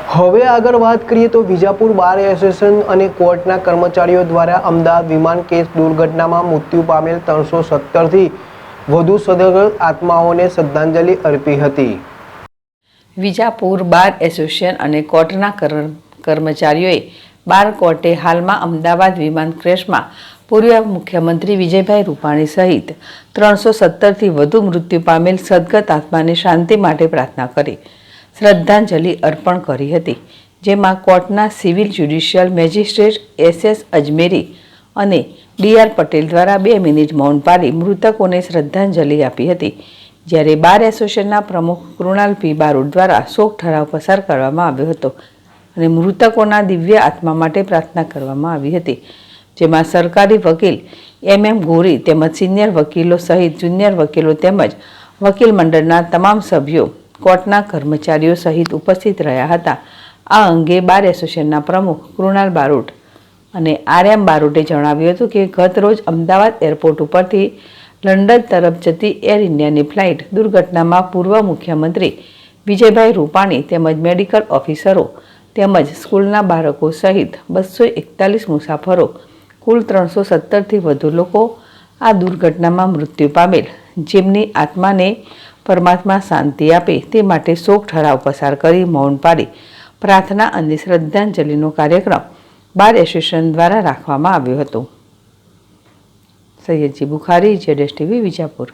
હવે આગળ વાત કરીએ તો વિજાપુર બાર એસોસિએશન અને કોર્ટના કર્મચારીઓ દ્વારા અમદાવાદ વિમાન કેસ દુર્ઘટનામાં મૃત્યુ પામેલ 317થી વધુ સદગત આત્માઓને શ્રદ્ધાંજલિ અર્પી હતી। વિજાપુર બાર એસોસિએશન અને કોર્ટના કર્મચારીઓએ બાર કોર્ટે હાલમાં અમદાવાદ વિમાન ક્રેશમાં પૂર્વ મુખ્યમંત્રી વિજયભાઈ રૂપાણી સહિત 317થી વધુ મૃત્યુ પામેલ સદગત આત્માને શાંતિ માટે પ્રાર્થના કરી શ્રદ્ધાંજલિ અર્પણ કરી હતી, જેમાં કોર્ટના civil judicial magistrate SS Ajmeri અને DR પટેલ દ્વારા 2 મિનિટ મૌન પાળી મૃતકોને શ્રદ્ધાંજલિ આપી હતી, જ્યારે બાર એસોસિએશનના પ્રમુખ કૃણાલ P. બારોટ દ્વારા શોક ઠરાવ પસાર કરવામાં આવ્યો હતો અને મૃતકોના દિવ્ય આત્મા માટે પ્રાર્થના કરવામાં આવી હતી, જેમાં સરકારી વકીલ MM ગોરી તેમજ સિનિયર વકીલો સહિત જુનિયર વકીલો તેમજ વકીલ મંડળના તમામ સભ્યો, કોર્ટના કર્મચારીઓ સહિત ઉપસ્થિત રહ્યા હતા। આ અંગે બાર એસોસિએશનના પ્રમુખ કૃણાલ બારોટ અને RM બારોટે જણાવ્યું હતું કે ગત રોજ અમદાવાદ એરપોર્ટ ઉપરથી લંડન તરફ જતી એર ઇન્ડિયાની ફ્લાઇટ દુર્ઘટનામાં પૂર્વ મુખ્યમંત્રી વિજયભાઈ રૂપાણી તેમજ મેડિકલ ઓફિસરો તેમજ સ્કૂલના બાળકો સહિત 241 મુસાફરો કુલ 317થી વધુ લોકો આ દુર્ઘટનામાં મૃત્યુ પામેલ, જેમની આત્માને પરમાત્મા શાંતિ આપે તે માટે શોક ઠરાવ પસાર કરી મૌન પાળી પ્રાર્થના અને શ્રદ્ધાંજલિનો કાર્યક્રમ બાર એસોસિએશન દ્વારા રાખવામાં આવ્યો હતો। સૈયદજી બુખારી, ZSTV, વિજાપુર।